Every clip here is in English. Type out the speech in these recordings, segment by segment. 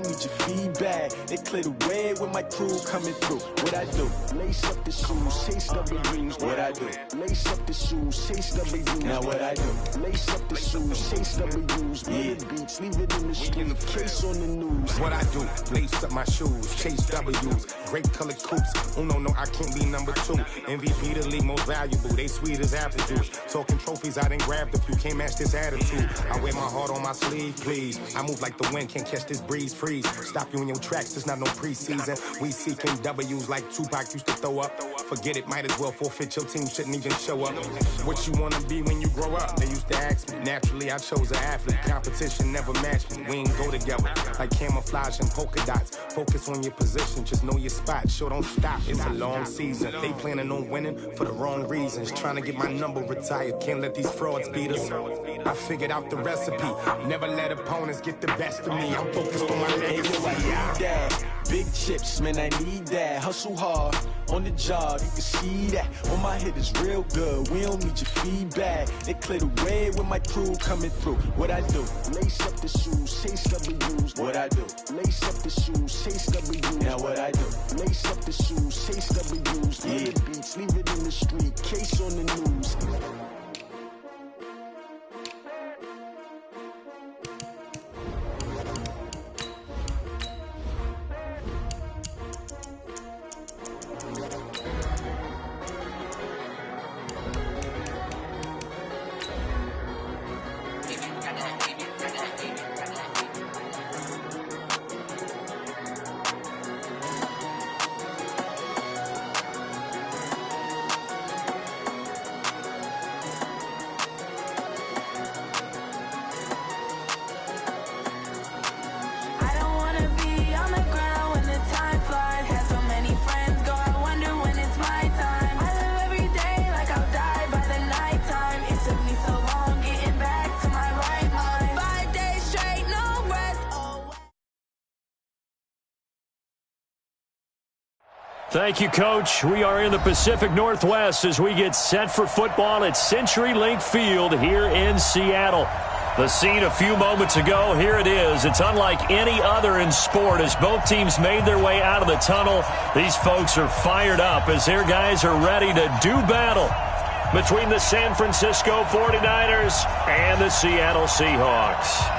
need your feedback. They clear the way when my crew coming through. What I do? Lace up the shoes, chase W's. What I do? Lace up the shoes, chase W's. Now what I do? Lace up the shoes, chase W's. Mid beats, leave it in the street, case on the news. What I do? Lace up my shoes, chase W's. Great colored coops. No, I can't be number 2. MVP the league most valuable. They sweet as apple juice. Talking trophies, I done grabbed a few. Can't match this attitude. I wear my heart on my sleeve, please. I move like the wind, can't catch this breeze. Freeze. Stop you in your tracks. There's not no preseason. We seeking W's like Tupac used to throw up. Forget it, might as well forfeit. Your team shouldn't even show up. What you wanna be when you grow up? They used to ask me. Naturally, I chose an athlete. Competition never matched me. We ain't go together like camouflage and polka dots. Focus on your position, just know your spot. Sure, don't stop. It's a long season. They planning on winning for the wrong reasons. Trying to get my number retired. Can't let these frauds beat us. I figured out the recipe. Never let opponents get the best of me. I'm focused on my legacy. Big chips, man, I need that. Hustle hard on the job, you can see that. On my head is real good. We don't need your feedback. They clear the way when my crew coming through. What I do? Lace up the shoes, chase W's. What I do? Lace up the shoes, chase W's. Now what I do? Lace up the shoes, chase W's. Mid beats, leave it in the street, case on the news. Thank you, Coach. We are in the Pacific Northwest as we get set for football at CenturyLink Field here in Seattle. The scene a few moments ago, here it is. It's unlike any other in sport as both teams made their way out of the tunnel. These folks are fired up as their guys are ready to do battle between the San Francisco 49ers and the Seattle Seahawks.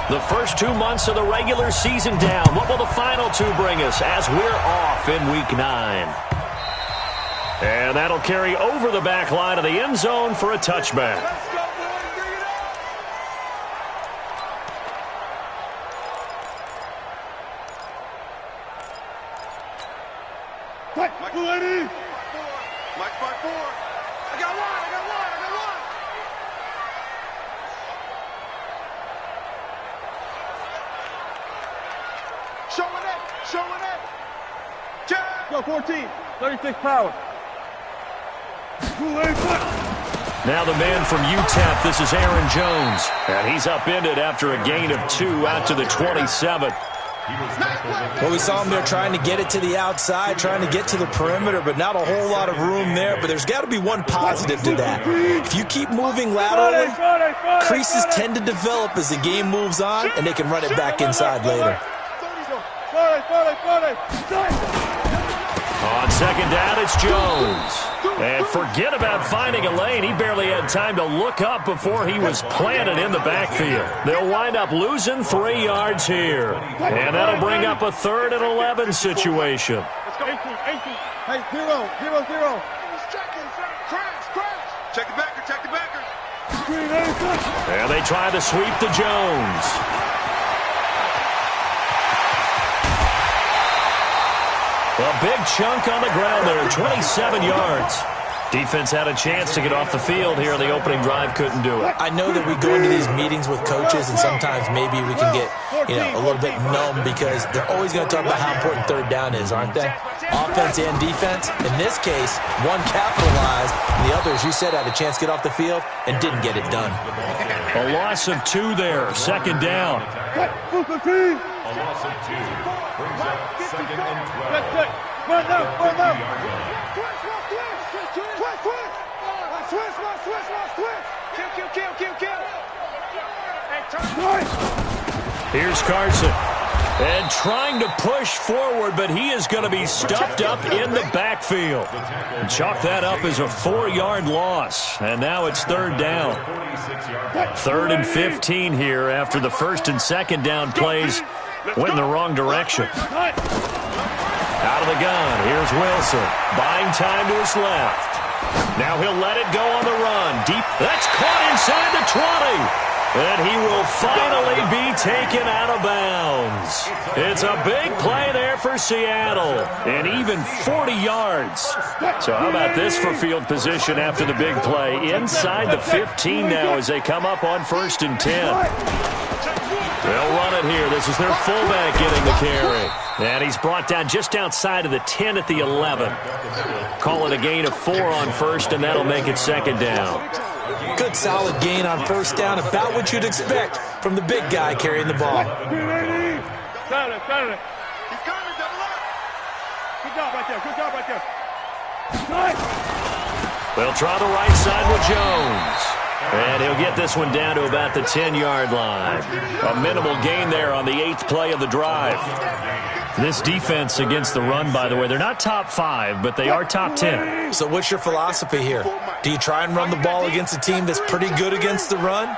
The first 2 months of the regular season down. What will the final 2 bring us as we're off in Week 9? And that'll carry over the back line of the end zone for a touchback. Mike 4. Mike 4. I got one. Showing it. Go 14. 36 power. Now the man from UTEP, this is Aaron Jones. And he's upended after a gain of 2 out to the 27. Well, we saw him there trying to get it to the outside, trying to get to the perimeter, but not a whole lot of room there. But there's got to be one positive to that. If you keep moving laterally, creases tend to develop as the game moves on, and they can run it back inside later. On second down, it's Jones. And forget about finding a lane. He barely had time to look up before he was planted in the backfield. They'll wind up losing 3 yards here. And that'll bring up a 3rd and 11 situation. Let's go. 18. Hey, 0. Check the backer. And they try to sweep to Jones. A big chunk on the ground there, 27 yards. Defense had a chance to get off the field here on the opening drive, couldn't do it. I know that we go into these meetings with coaches, and sometimes maybe we can get, a little bit numb because they're always going to talk about how important 3rd down is, aren't they? Offense and defense. In this case, one capitalized, and the other, as you said, had a chance to get off the field and didn't get it done. A loss of 2 there, 2nd down. A loss of 2 brings up 2nd and 12. Run now. Switch. Kill. Here's Carson. And trying to push forward, but he is going to be stuffed up in the backfield. And chalk that up as a 4-yard loss. And now it's third down. 3rd and 15 here after the first and second down plays went in the wrong direction. Out of the gun, here's Wilson. Buying time to his left. Now he'll let it go on the run. Deep. That's caught inside the 20. And he will finally be taken out of bounds. It's a big play there for Seattle. And even 40 yards. So how about this for field position after the big play? Inside the 15 now as they come up on 1st and 10. They'll run it here. This is their fullback getting the carry. And he's brought down just outside of the 10 at the 11. Call it a gain of 4 on 1st, and that'll make it 2nd down. Good solid gain on 1st down, about what you'd expect from the big guy carrying the ball. He's got it, double up. Good job right there. They'll try the right side with Jones. And he'll get this one down to about the 10-yard line. A minimal gain there on the 8th play of the drive. This defense against the run, by the way, they're not top 5, but they are top 10. So what's your philosophy here? Do you try and run the ball against a team that's pretty good against the run?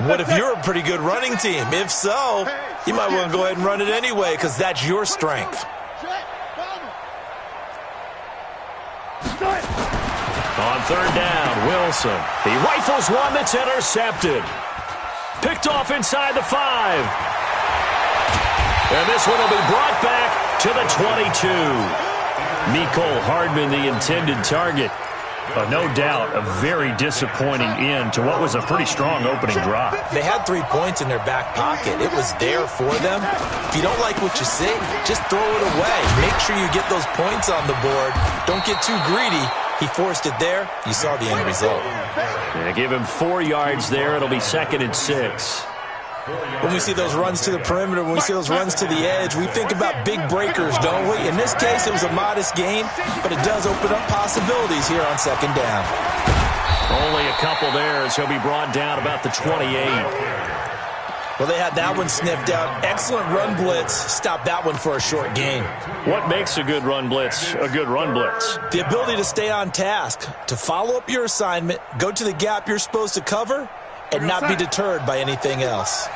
What if you're a pretty good running team? If so, you might want to go ahead and run it anyway because that's your strength. On 3rd down, Wilson. He rifles one that's intercepted. Picked off inside the 5. And this one will be brought back to the 22. Mecole Hardman, the intended target. But no doubt, a very disappointing end to what was a pretty strong opening drive. They had 3 points in their back pocket. It was there for them. If you don't like what you see, just throw it away. Make sure you get those points on the board. Don't get too greedy. He forced it there. You saw the end result. Yeah, give him 4 yards there. It'll be 2nd and 6. When we see those runs to the perimeter, when we see those runs to the edge, we think about big breakers, don't we? In this case, it was a modest gain, but it does open up possibilities here on 2nd down. Only a couple there as he'll be brought down about the 28. Well, they had that one sniffed out. Excellent run blitz. Stop that one for a short gain. What makes a good run blitz a good run blitz? The ability to stay on task, to follow up your assignment, go to the gap you're supposed to cover, and not be deterred by anything else.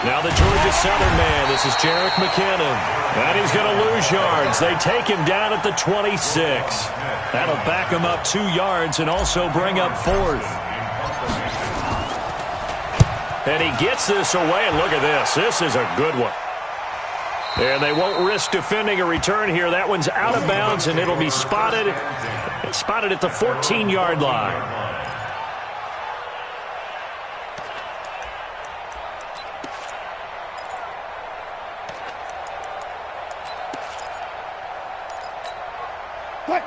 Now the Georgia Southern man. This is Jerick McKinnon. And he's going to lose yards. They take him down at the 26. That'll back him up 2 yards and also bring up 4th. And he gets this away, and look at this. This is a good one. And they won't risk defending a return here. That one's out of bounds, and it'll be spotted at the 14-yard line.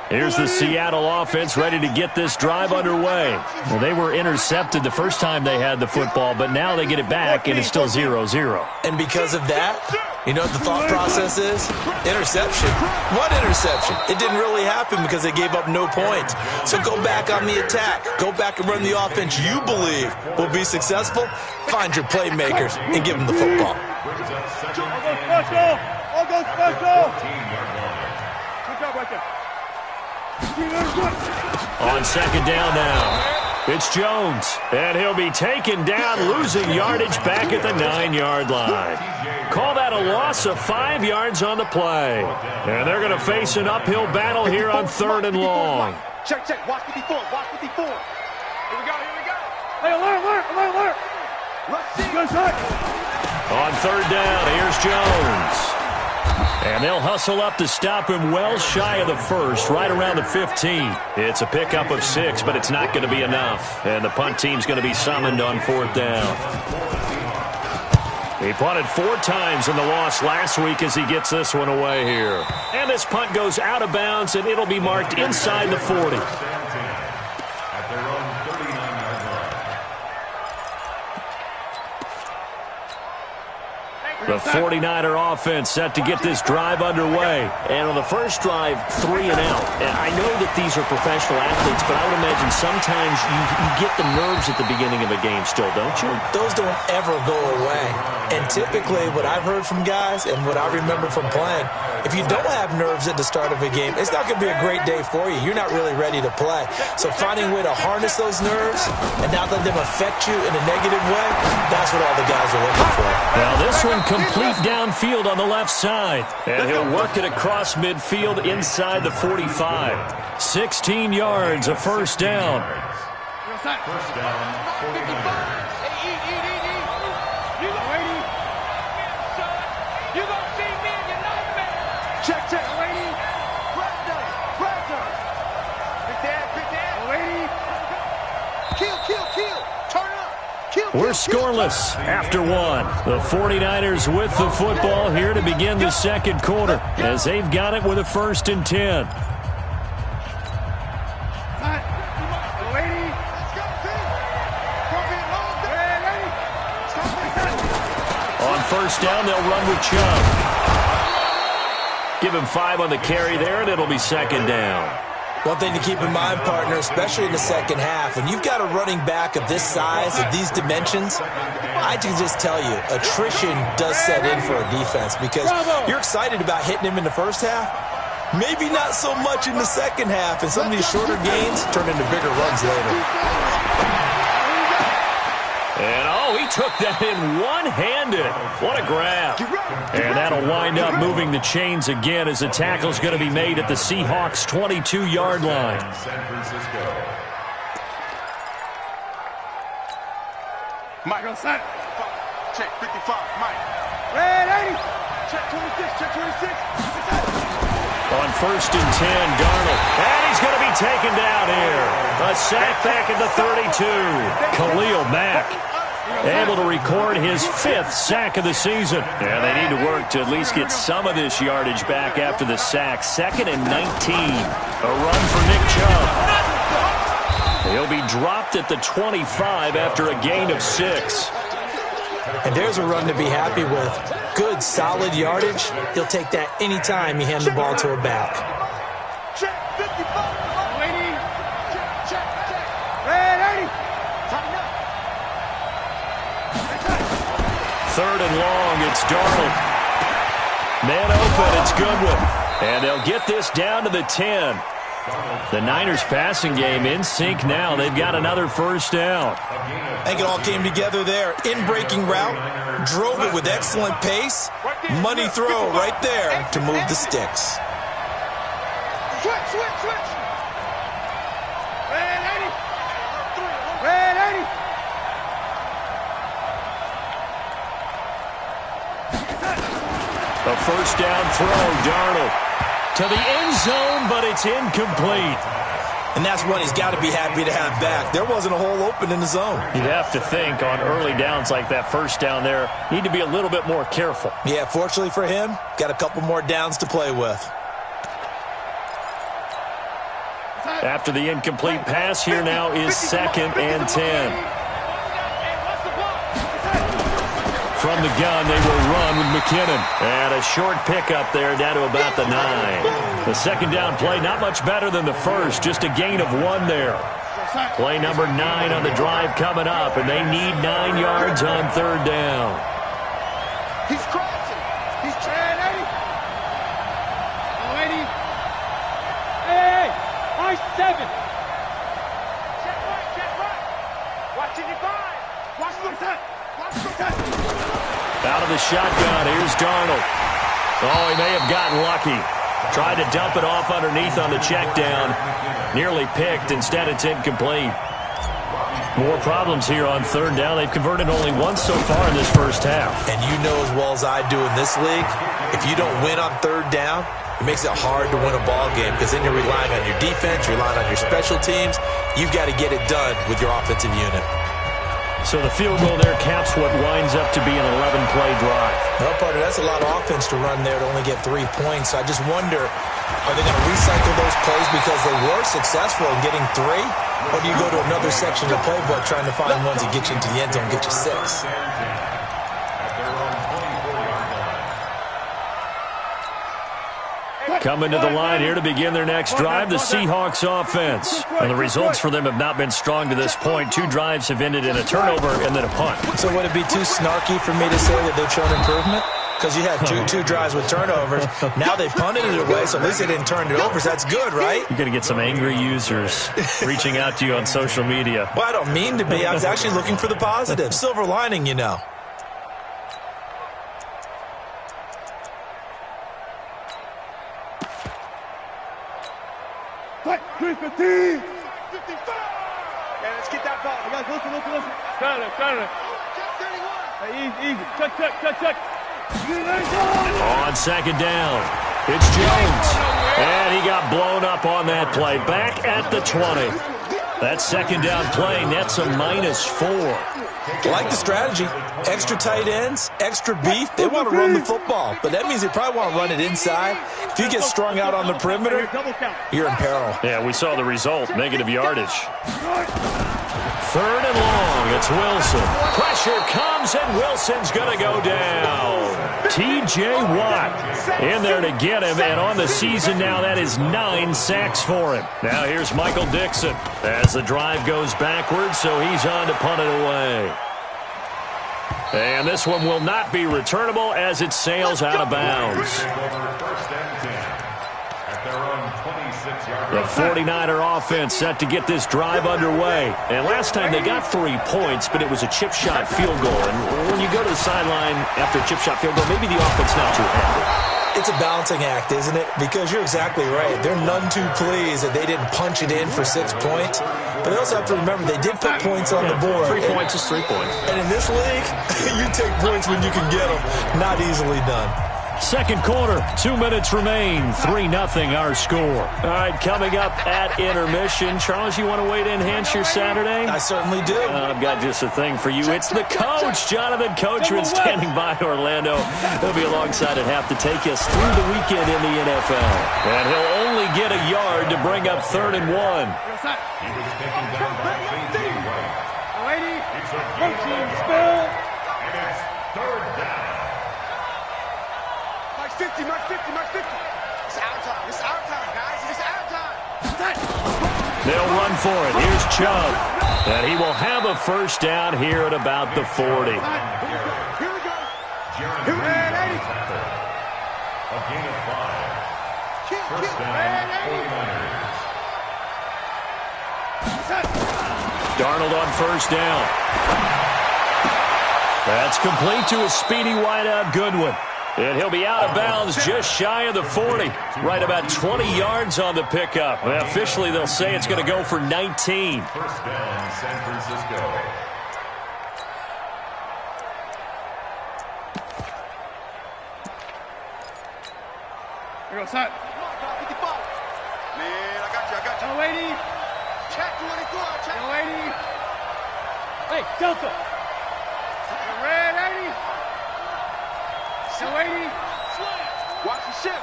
Here's the Seattle offense ready to get this drive underway. Well, they were intercepted the first time they had the football, but now they get it back, and it's still 0-0. And because of that, you know what the thought process is? Interception. What interception? It didn't really happen because they gave up no points. So go back on the attack. Go back and run the offense you believe will be successful. Find your playmakers and give them the football. All go special. Good job right there. On 2nd down now, it's Jones, and he'll be taken down, losing yardage back at the 9-yard line. Call that a loss of 5 yards on the play. And they're going to face an uphill battle here on 3rd and long. Check. Watch the before. Here we go. Hey, alert. Let's see. Good shot. On 3rd down, here's Jones. And they'll hustle up to stop him well shy of the 1st, right around the 15. It's a pickup of 6, but it's not going to be enough. And the punt team's going to be summoned on 4th down. He punted 4 times in the loss last week as he gets this one away here. And this punt goes out of bounds, and it'll be marked inside the 40. The 49er offense set to get this drive underway. And on the first drive, 3 and out. And I know that these are professional athletes, but I would imagine sometimes you get the nerves at the beginning of a game still, don't you? Those don't ever go away. And typically what I've heard from guys and what I remember from playing, if you don't have nerves at the start of a game, it's not going to be a great day for you. You're not really ready to play. So finding a way to harness those nerves and not let them affect you in a negative way, that's what all the guys are looking for. Now this one complete downfield on the left side. And he'll work it across midfield inside the 45. 16 yards, a first down. First down, 49. Check, lady. Big dad. Lady. Kill. Turn up. We're scoreless after one. The 49ers with the football here to begin the second quarter as they've got it with a 1st and 10. On first down, they'll run with Chubb. Give him 5 on the carry there, and it'll be 2nd down. One thing to keep in mind, partner, especially in the second half, when you've got a running back of this size, of these dimensions, I can just tell you, attrition does set in for a defense because you're excited about hitting him in the first half. Maybe not so much in the second half, and some of these shorter gains turn into bigger runs later. And, he took that in one-handed. What a grab. And that'll wind up moving the chains again as the tackle's going to be made at the Seahawks' 22-yard line. San Francisco. Mike on set. Check 55, Mike. Red 80. Check 26. On 1st and 10, Darnold. And he's going to be taken down here. A sack back at the 32. Khalil Mack able to record his 5th sack of the season. Yeah, they need to work to at least get some of this yardage back after the sack. 2nd and 19. A run for Nick Chubb. He'll be dropped at the 25 after a gain of 6. And there's a run to be happy with. Good, solid yardage. He'll take that anytime you hand the ball to a back. Check 55. Lady. Check. Red 80. Tighten up. 3rd and long, it's Darnold. Man open, it's Goodwin. And they'll get this down to the 10. The Niners passing game in sync now. They've got another 1st down. I think it all came together there. In-breaking route, drove it with excellent pace. Money throw right there to move the sticks. Switch. Red 80. A 1st down throw, Darnold. To the end zone, but it's incomplete. And that's one he's got to be happy to have back. There wasn't a hole open in the zone. You'd have to think on early downs like that 1st down there, need to be a little bit more careful. Yeah, fortunately for him, got a couple more downs to play with. After the incomplete pass, here now is 2nd and 10. From the gun, they will run with McKinnon. And a short pickup there down to about the 9. The 2nd down play, not much better than the first, just a gain of 1 there. Play number 9 on the drive coming up, and they need 9 yards on 3rd down. He's crossing. He's trying 80. Hey, I7. Check right. Watch it, 5. Watch the set. Out of the shotgun, here's Darnold. Oh, he may have gotten lucky. Tried to dump it off underneath on the check down. Nearly picked. Instead, it's incomplete. More problems here on 3rd down. They've converted only once so far in this 1st half. And you know as well as I do in this league, if you don't win on 3rd down, it makes it hard to win a ball game because then you're relying on your defense, you're relying on your special teams. You've got to get it done with your offensive unit. So the field goal there caps what winds up to be an 11-play drive. Well, partner, that's a lot of offense to run there to only get 3 points. I just wonder, are they going to recycle those plays because they were successful in getting 3? Or do you go to another section of the playbook trying to find ones that get you into the end zone and get you 6? Coming to the line here to begin their next drive, the Seahawks offense. And the results for them have not been strong to this point. 2 drives have ended in a turnover and then a punt. So would it be too snarky for me to say that they've shown improvement? Because you had two drives with turnovers. Now they punted it away, so at least they didn't turn it over. So that's good, right? You're going to get some angry users reaching out to you on social media. Well, I don't mean to be. I was actually looking for the positive. Silver lining, you know. Fight, 315. 55. Yeah, let's get that ball. Guys, listen. Turn it. Hey, easy. Check. On second down, it's Jones. And he got blown up on that play. Back at the 20. That second down play nets a -4. I like the strategy. Extra tight ends, extra beef. They want to run the football, but that means they probably want to run it inside. If you get strung out on the perimeter, you're in peril. Yeah, we saw the result. Negative yardage. 3rd and long. It's Wilson. Pressure comes, and Wilson's going to go down. T.J. Watt in there to get him, and on the season now, that is 9 sacks for him. Now here's Michael Dixon as the drive goes backwards, so he's on to punt it away. And this one will not be returnable as it sails out of bounds. The 49er offense set to get this drive underway. And last time they got 3 points, but it was a chip shot field goal. And when you go to the sideline after a chip shot field goal, maybe the offense not too happy. It's a balancing act, isn't it? Because you're exactly right. They're none too pleased that they didn't punch it in for 6 points. But they also have to remember they did put points on the board. 3 points is 3 points. And in this league, you take points when you can get them. Not easily done. Second quarter, 2 minutes remain. 3-0 our score. All right, coming up at intermission. Charles, you want to wait to enhance your Saturday? I certainly do. I've got just a thing for you. It's the coach, Jonathan Coachman, standing by Orlando. He'll be alongside at half to take us through the weekend in the NFL. And he'll only get a yard to bring up 3rd and 1. He was taken down by J.J. White. It's a game spell. And it's 3rd down. Mark 50. It's our time, guys. It's our time. They'll run for it. Here's Chubb. And he will have a first down here at about the 40. Here we go. A gain of 5. First down, 49ers. Darnold on first down. That's complete to a speedy wideout Goodwin. And he'll be out of bounds just shy of the 40. Right about 20 yards on the pickup. Well, officially, they'll say it's going to go for 19. First down, San Francisco. Here goes Hut. 55. Man, I got you. No, 80. Check 24. Check. No, 80. Hey, Delta. Red 80. So 80. Watch the ship.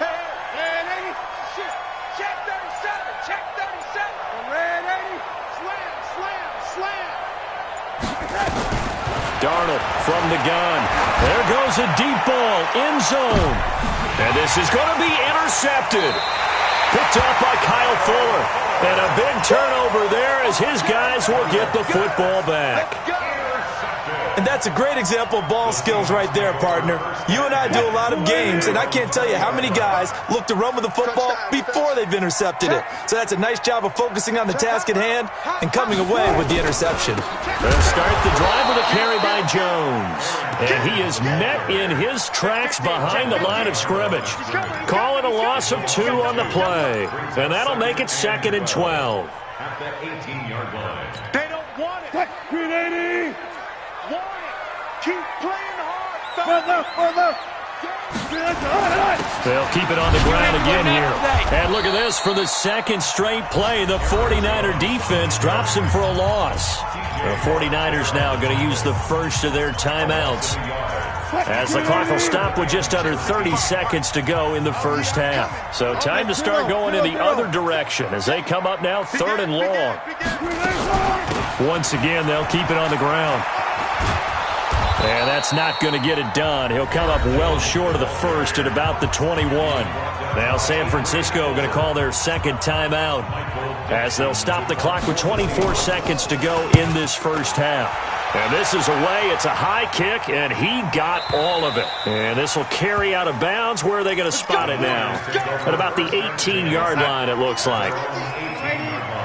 Hey. Red 80. Ship. Check 37. Check 37. Red 80. Slam. Darnold from the gun. There goes a deep ball. End zone. And this is going to be intercepted. Picked up by Kyle Fuller. And a big turnover there as his guys will get the football back. And that's a great example of ball skills right there, partner. You and I do a lot of games, and I can't tell you how many guys look to run with the football before they've intercepted it. So that's a nice job of focusing on the task at hand and coming away with the interception. They'll start the drive with a carry by Jones. And he is met in his tracks behind the line of scrimmage. Call it a loss of 2 on the play. And that'll make it 2nd and 12. At the 18-yard line. They don't want it. Green 80. Want it. Keep playing hard. Further. They'll keep it on the ground again here. And look at this. For the 2nd straight play, the 49er defense drops him for a loss. The 49ers now going to use the first of their timeouts as the clock will stop with just under 30 seconds to go in the first half. So time to start going in the other direction as they come up now 3rd and long. Once again, they'll keep it on the ground. And that's not going to get it done. He'll come up well short of the first at about the 21. Now San Francisco going to call their second timeout as they'll stop the clock with 24 seconds to go in this first half. And this is away. It's a high kick, and he got all of it. And this will carry out of bounds. Where are they going to spot it now? At about the 18-yard line, it looks like.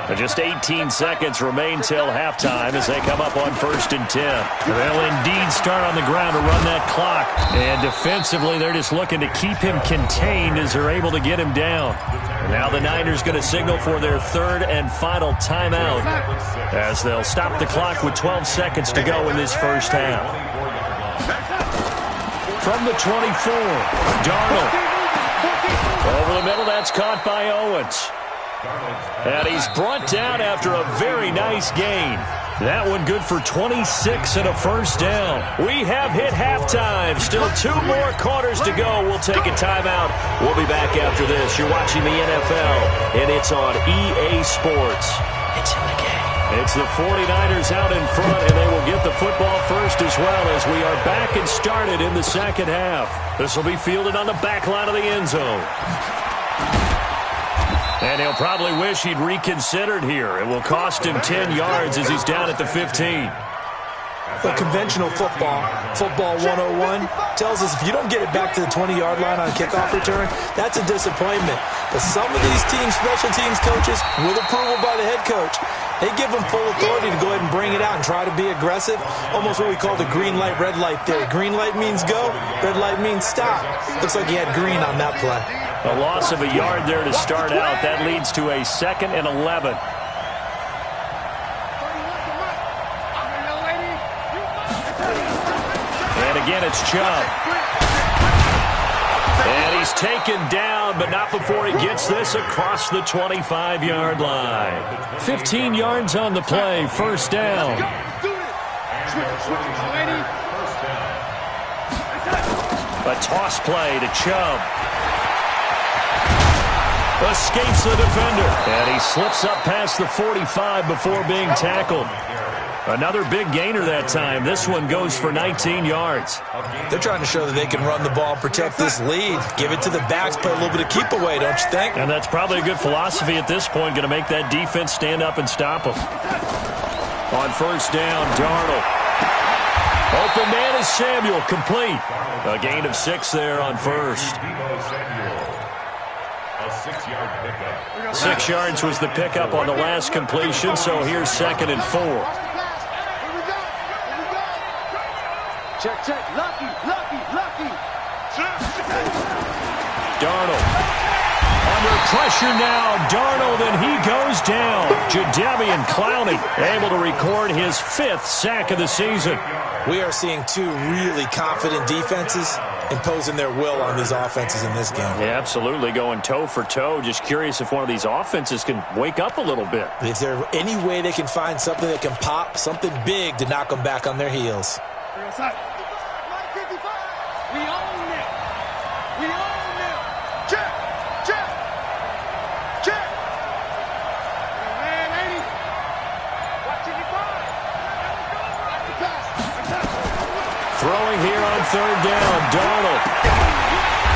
And just 18 seconds remain till halftime as they come up on 1st and 10. They'll indeed start on the ground to run that clock. And defensively, they're just looking to keep him contained as they're able to get him down. And now the Niners going to signal for their third and final timeout as they'll stop the clock with 12 seconds to go in this first half. From the 24, Darnold. Over the middle, that's caught by Owens. And he's brought down after a very nice gain. That one good for 26 and a first down. We have hit halftime. Still 2 more quarters to go. We'll take a timeout. We'll be back after this. You're watching the NFL, and it's on EA Sports. It's in the game. It's the 49ers out in front, and they will get the football first as well as we are back and started in the second half. This will be fielded on the back line of the end zone. And he'll probably wish he'd reconsidered here. It will cost him 10 yards as he's down at the 15. But conventional football 101, tells us if you don't get it back to the 20-yard line on a kickoff return, that's a disappointment. But some of these teams, special teams coaches, with approval by the head coach, they give them full authority to go ahead and bring it out and try to be aggressive. Almost what we call the green light, red light theory. Green light means go, red light means stop. Looks like he had green on that play. A loss of a yard there to start out. That leads to a 2nd and 11. And again, it's Chubb. And he's taken down, but not before he gets this across the 25-yard line. 15 yards on the play, first down. A toss play to Chubb. Escapes the defender. And he slips up past the 45 before being tackled. Another big gainer that time. This one goes for 19 yards. They're trying to show that they can run the ball and protect this lead. Give it to the backs, play a little bit of keep away, don't you think? And that's probably a good philosophy at this point. Going to make that defense stand up and stop them. On first down, Darnold. Open man is Samuel, complete. A gain of 6 there on first. 6 yards was the pickup on the last completion, so here's 2nd and 4. Check. Lucky. Darnold. Under pressure now, Darnold, and he goes down. Jadeveon Clowney able to record his 5th sack of the season. We are seeing 2 really confident defenses imposing their will on these offenses in this game. Yeah, absolutely, going toe for toe. Just curious if one of these offenses can wake up a little bit. Is there any way they can find something that can pop, something big to knock them back on their heels? We own it. Check. Man, 80. Watching you find. Throwing here on 3rd down, Darnold.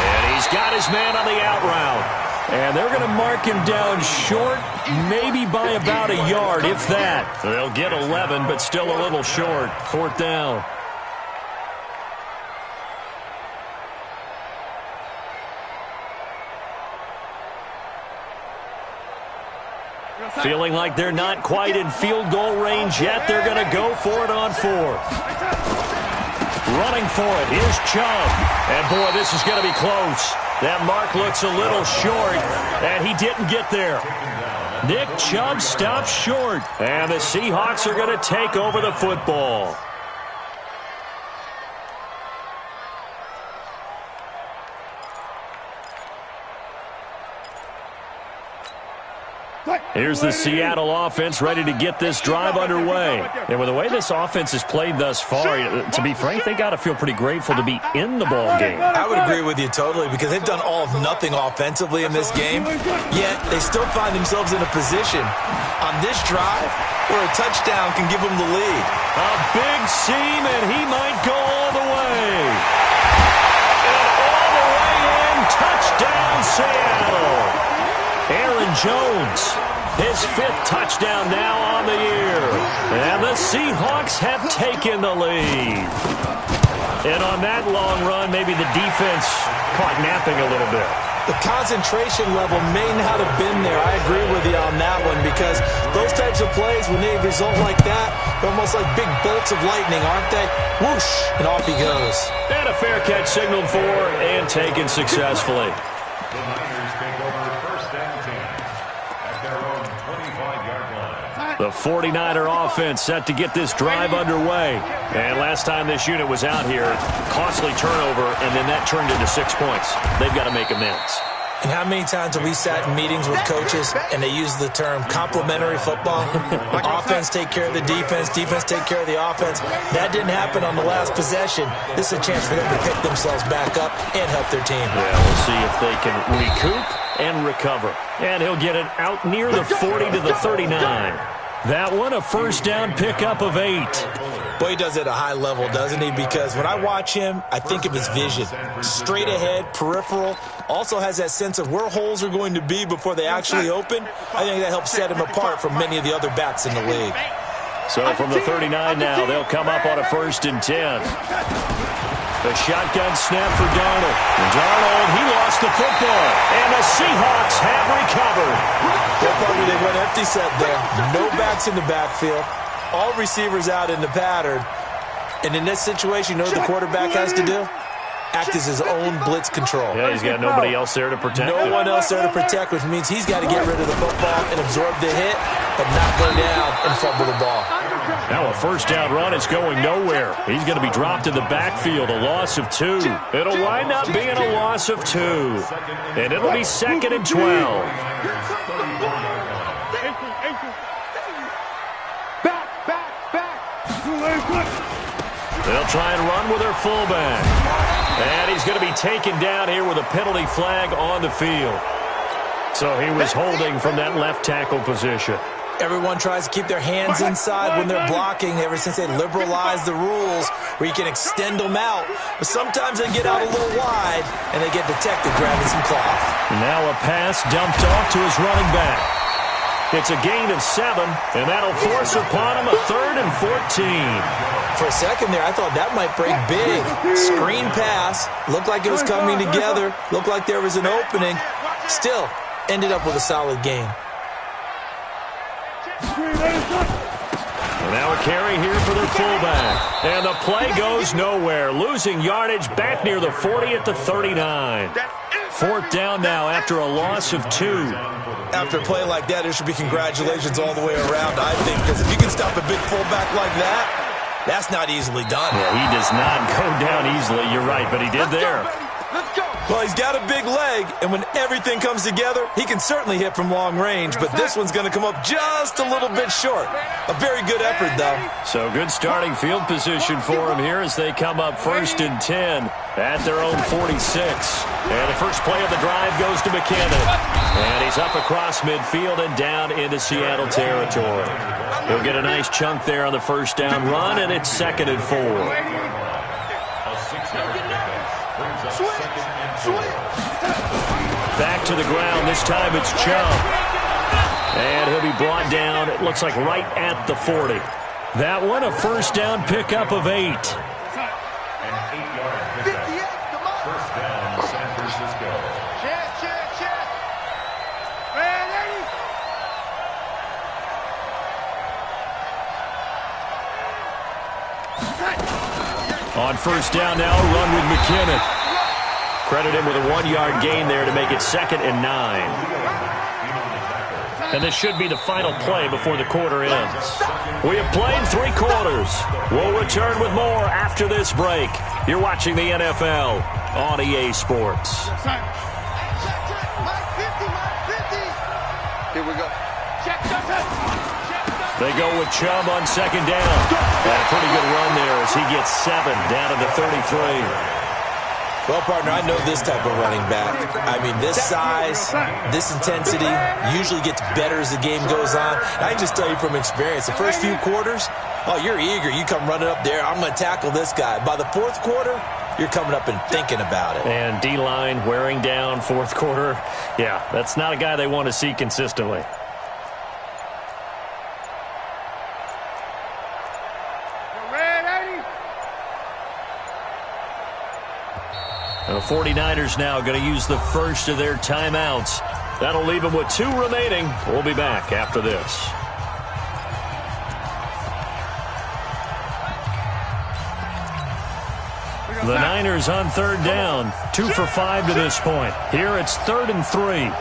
And he's got his man on the out route. And they're going to mark him down short, maybe by about a yard, if that. They'll get 11, but still a little short. 4th down. Feeling like they're not quite in field goal range yet. They're going to go for it on 4th. Running for it. Here's Chubb. And, boy, this is going to be close. That mark looks a little short, and he didn't get there. Nick Chubb stops short, and the Seahawks are going to take over the football. Here's the Seattle offense ready to get this drive underway. And with the way this offense has played thus far, to be frank, they got to feel pretty grateful to be in the ball game. I would agree with you totally because they've done all of nothing offensively in this game, yet they still find themselves in a position on this drive where a touchdown can give them the lead. A big seam, and he might go all the way. And all the way in, touchdown Seattle. Aaron Jones, his 5th touchdown now on the year. And the Seahawks have taken the lead. And on that long run, maybe the defense caught napping a little bit. The concentration level may not have been there. I agree with you on that one because those types of plays, when they result like that, they're almost like big bolts of lightning, aren't they? Whoosh, and off he goes. And a fair catch signaled for and taken successfully. The Niners take over 1st and 10 at their own 25-yard line. The 49er offense set to get this drive underway. And last time this unit was out here, costly turnover, and then that turned into 6 points. They've got to make amends. And how many times have we sat in meetings with coaches and they use the term complementary football? Offense take care of the defense, defense take care of the offense. That didn't happen on the last possession. This is a chance for them to pick themselves back up and help their team. Yeah, we'll see if they can recoup and recover. And he'll get it out near the 40 to the 39. That one, a 1st down pickup of 8. Boy, he does it at a high level, doesn't he? Because when I watch him, I think of his vision. Straight ahead, peripheral. Also has that sense of where holes are going to be before they actually open. I think that helps set him apart from many of the other backs in the league. So from the 39 now, they'll come up on a 1st and 10. The shotgun snap for Darnold. Darnold, he lost the football. And the Seahawks have recovered. Well, probably they went empty set there. No backs in the backfield. All receivers out in the pattern. And in this situation, you know what the quarterback has to do? Act as his own blitz control. Yeah, he's got nobody else there to protect him. No one else there to protect, which means he's got to get rid of the football and absorb the hit, but not go down and fumble the ball. Now a 1st down run is going nowhere. He's going to be dropped in the backfield, a loss of 2. It'll wind up being a loss of 2. And it'll be 2nd and 12. They'll try and run with their fullback. And he's going to be taken down here with a penalty flag on the field. So he was holding from that left tackle position. Everyone tries to keep their hands inside when they're blocking ever since they liberalized the rules where you can extend them out. But sometimes they get out a little wide and they get detected grabbing some cloth. Now a pass dumped off to his running back. It's a gain of 7, and that'll force upon him a 3rd and 14. For a second there, I thought that might break big. Screen pass. Looked like it was coming together. Looked like there was an opening. Still, ended up with a solid gain. And now a carry here for their fullback. And the play goes nowhere. Losing yardage back near the 40 at the 39. 4th down now after a loss of 2. After a play like that, there should be congratulations all the way around, I think, because if you can stop a big fullback like that, that's not easily done. Yeah, he does not go down easily, you're right, but he did there. Well, he's got a big leg, and when everything comes together, he can certainly hit from long range, but this one's going to come up just a little bit short. A very good effort, though. So good starting field position for him here as they come up 1st and 10 at their own 46. And the first play of the drive goes to McKinnon. And he's up across midfield and down into Seattle territory. He'll get a nice chunk there on the 1st down run, and it's 2nd and 4. A 6-yard pickup brings up 2nd and 4. Back to the ground. This time it's Chubb. And he'll be brought down, it looks like right at the 40. That one, a 1st down pickup of 8. An 8-yard pickup. 1st down, San Francisco. Check. Ready? On 1st down now, run with McKinnon. Credit him with a 1-yard gain there to make it 2nd and 9. And this should be the final play before the quarter ends. We have played 3 quarters. We'll return with more after this break. You're watching the NFL on EA Sports. Here we go. Check. They go with Chubb on second down. And a pretty good run there as he gets 7 down to the 33. Well, partner, I know this type of running back. I mean, this size, this intensity usually gets better as the game goes on. And I can just tell you from experience, the first few quarters, oh, you're eager. You come running up there, I'm going to tackle this guy. By the fourth quarter, you're coming up and thinking about it. And D-line wearing down fourth quarter. Yeah, that's not a guy they want to see consistently. And the 49ers now going to use the first of their timeouts. That'll leave them with 2 remaining. We'll be back after this. The Niners on third down. 2 for 5 to this point. Here it's 3rd and 3.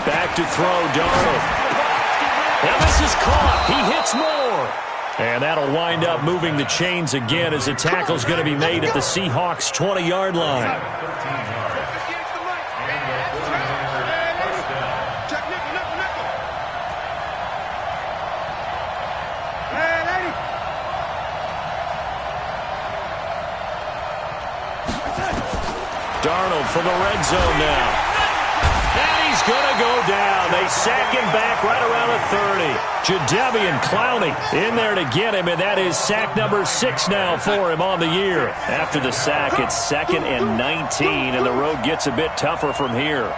Back to throw, Darnold. And this is caught. He hits more. And that'll wind up moving the chains again as the tackle's going to be made at the Seahawks' 20-yard line. Darnold from the red zone now. And he's going to go down. They sack him back right around the 30. Jadeveon Clowney in there to get him, and that is sack number 6 now for him on the year. After the sack, it's 2nd and 19, and the road gets a bit tougher from here.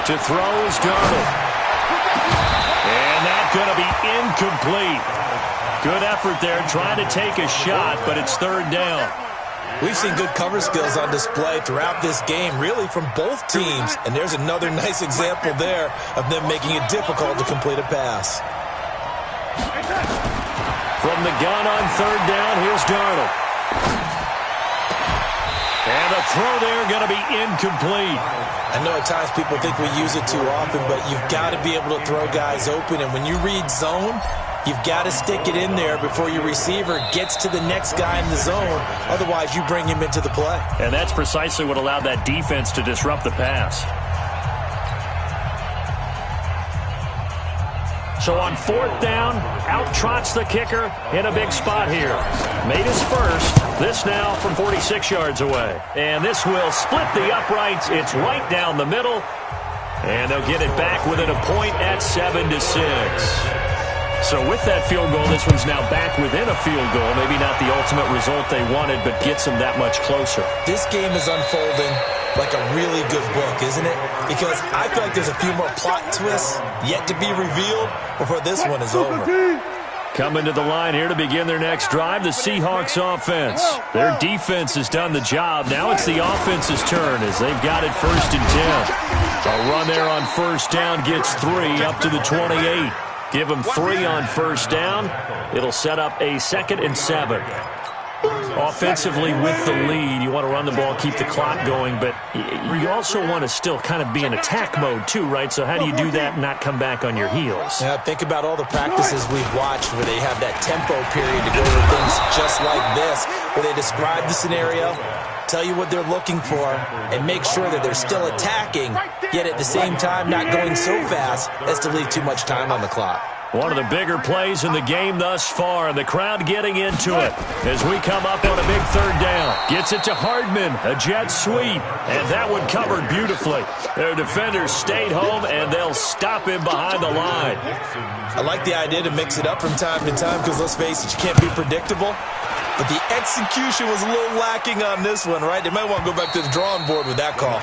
To throw is Darnold. And that's going to be incomplete. Good effort there trying to take a shot, but it's 3rd down. We've seen good cover skills on display throughout this game, really from both teams. And there's another nice example there of them making it difficult to complete a pass. From the gun on 3rd down, here's Darnold. And the throw there going to be incomplete. I know at times people think we use it too often, but you've got to be able to throw guys open. And when you read zone, you've got to stick it in there before your receiver gets to the next guy in the zone. Otherwise, you bring him into the play. And that's precisely what allowed that defense to disrupt the pass. So on 4th down, out trots the kicker in a big spot here. Made his first. This now from 46 yards away. And this will split the uprights. It's right down the middle. And they'll get it back within a point at 7-6. So with that field goal, this one's now back within a field goal. Maybe not the ultimate result they wanted, but gets them that much closer. This game is unfolding like a really good book, isn't it? Because I feel like there's a few more plot twists yet to be revealed before this one is over. Coming to the line here to begin their next drive, the Seahawks offense. Their defense has done the job. Now it's the offense's turn as they've got it 1st and 10. A run there on 1st down gets 3 up to the 28. Give them 3 on 1st down. It'll set up a 2nd and 7. Offensively with the lead, you want to run the ball, keep the clock going, but you also want to still kind of be in attack mode too, right? So how do you do that and not come back on your heels? Yeah, think about all the practices we've watched where they have that tempo period to go over things just like this, where they describe the scenario, tell you what they're looking for, and make sure that they're still attacking, yet at the same time not going so fast as to leave too much time on the clock. One of the bigger plays in the game thus far, and the crowd getting into it as we come up on a big 3rd down. Gets it to Hardman, a jet sweep, and that one covered beautifully. Their defenders stayed home, and they'll stop him behind the line. I like the idea to mix it up from time to time because, let's face it, you can't be predictable. But the execution was a little lacking on this one, right? They might want to go back to the drawing board with that call.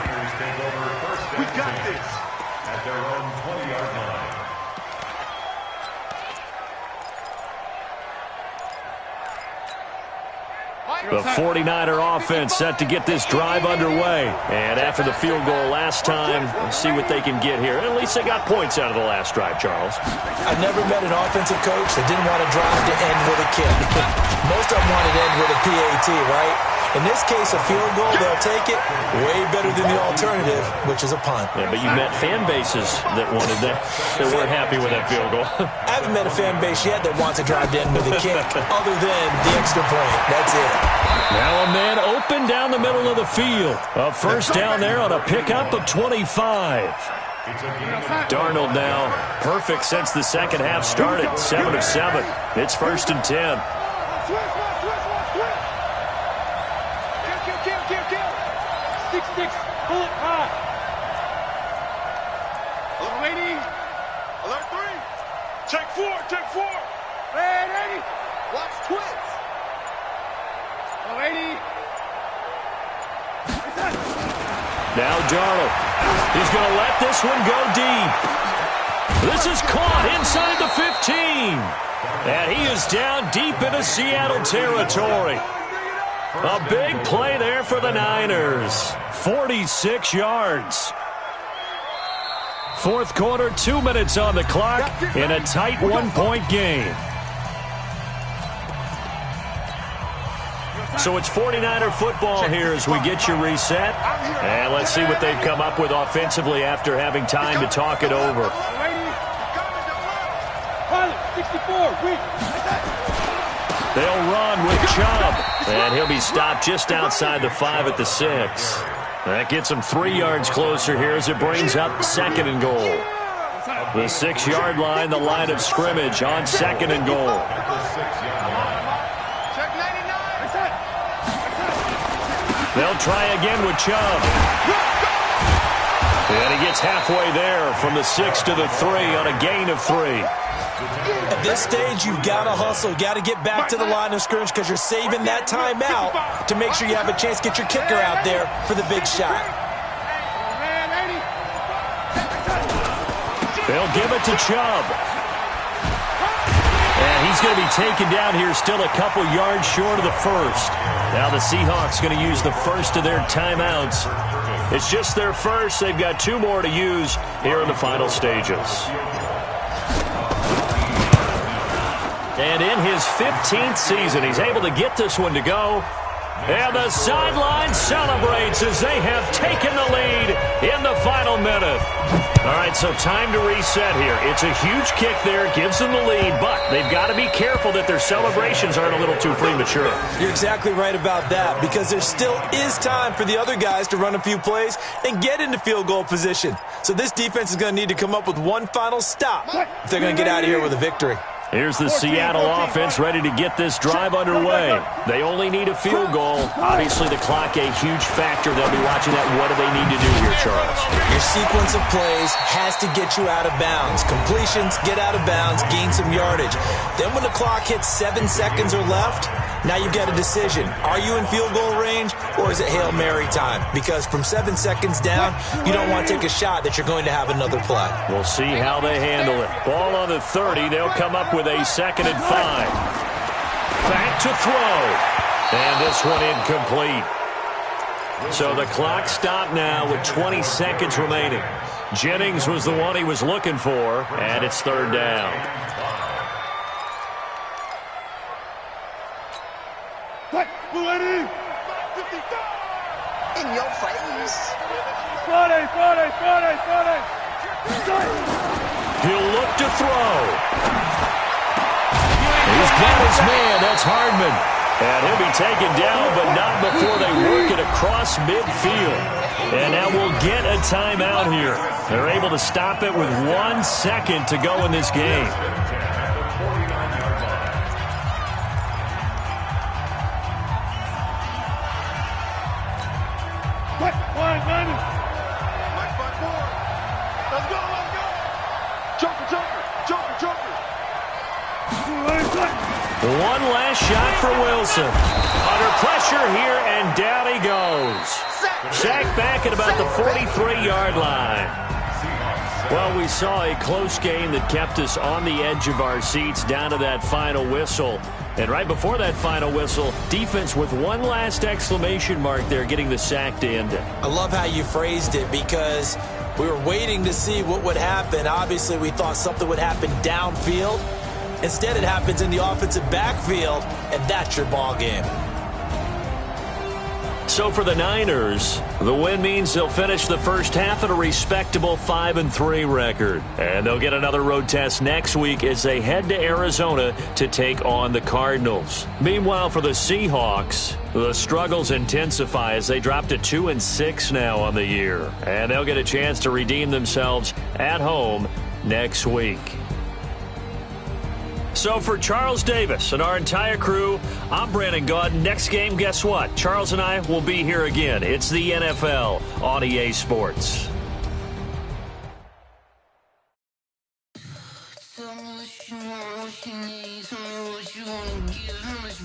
We got this at their own 20-yard line. The 49er offense set to get this drive underway. And after the field goal last time, let's see what they can get here. At least they got points out of the last drive, Charles. I've never met an offensive coach that didn't want to drive to end with a kick. Most of them wanted to end with a PAT, right? In this case, a field goal, they'll take it way better than the alternative, which is a punt. Yeah, but you met fan bases that wanted that weren't happy with that field goal. I haven't met a fan base yet that wants to drive to end with a kick, other than the extra point. That's it. Now a man open down the middle of the field. A first down there on a pickup of 25. Darnold now perfect since the second half started. 7 of 7. It's 1st and 10. Pull it high. Alert, ready. Alert 3. Check 4. Ready. Watch twins. Ready. Now Darnold. He's going to let this one go deep. This is caught inside the 15. And he is down deep into Seattle territory. A big play there for the Niners. 46 yards. Fourth quarter, 2 minutes on the clock in a tight one-point game. So it's 49er football here as we get you reset. And let's see what they've come up with offensively after having time to talk it over. 64. They'll run with Chubb. And he'll be stopped just outside the 5 at the 6. That gets him 3 yards closer here as it brings up 2nd and goal. The 6-yard line, the line of scrimmage on 2nd and goal. They'll try again with Chubb. And he gets halfway there from the 6 to the 3 on a gain of 3. At this stage, you've got to hustle. Got to get back to the line of scrimmage because you're saving that timeout to make sure you have a chance to get your kicker out there for the big shot. They'll give it to Chubb. And he's going to be taken down here still a couple yards short of the first. Now the Seahawks going to use the first of their timeouts. It's just their first. They've got 2 more to use here in the final stages. And in his 15th season, he's able to get this one to go. And the sideline celebrates as they have taken the lead in the final minute. All right, so time to reset here. It's a huge kick there, gives them the lead, but they've got to be careful that their celebrations aren't a little too premature. You're exactly right about that, because there still is time for the other guys to run a few plays and get into field goal position. So this defense is going to need to come up with one final stop if they're going to get out of here with a victory. Here's the Seattle offense ready to get this drive underway. They only need a field goal. Obviously, the clock a huge factor. They'll be watching that. What do they need to do here, Charles? Your sequence of plays has to get you out of bounds. Completions, get out of bounds, gain some yardage. Then when the clock hits 7 seconds or left, now you've got a decision. Are you in field goal range, or is it Hail Mary time? Because from 7 seconds down, you don't want to take a shot that you're going to have another play. We'll see how they handle it. Ball on the 30. They'll come up with a 2nd and 5. Back to throw. And this one incomplete. So the clock stopped now with 20 seconds remaining. Jennings was the one he was looking for, and it's 3rd down. In your face. Friday. He'll look to throw. He's got his man. That's Hardman. And he'll be taken down, but not before they work it across midfield. And now we'll get a timeout here. They're able to stop it with 1 second to go in this game. One last shot for Wilson. Under pressure here, and down he goes. Sacked back at about the 43-yard line. Well, we saw a close game that kept us on the edge of our seats down to that final whistle. And right before that final whistle, defense with one last exclamation mark there, getting the sack to end it. I love how you phrased it, because we were waiting to see what would happen. Obviously, we thought something would happen downfield. Instead, it happens in the offensive backfield, and that's your ball game. So for the Niners, the win means they'll finish the first half at a respectable 5-3 record. And they'll get another road test next week as they head to Arizona to take on the Cardinals. Meanwhile, for the Seahawks, the struggles intensify as they drop to 2-6 now on the year. And they'll get a chance to redeem themselves at home next week. So for Charles Davis and our entire crew, I'm Brandon Gaud. Next game, guess what? Charles and I will be here again. It's the NFL on EA Sports. Tell me what you want, what you need. Tell me what you want to give, how much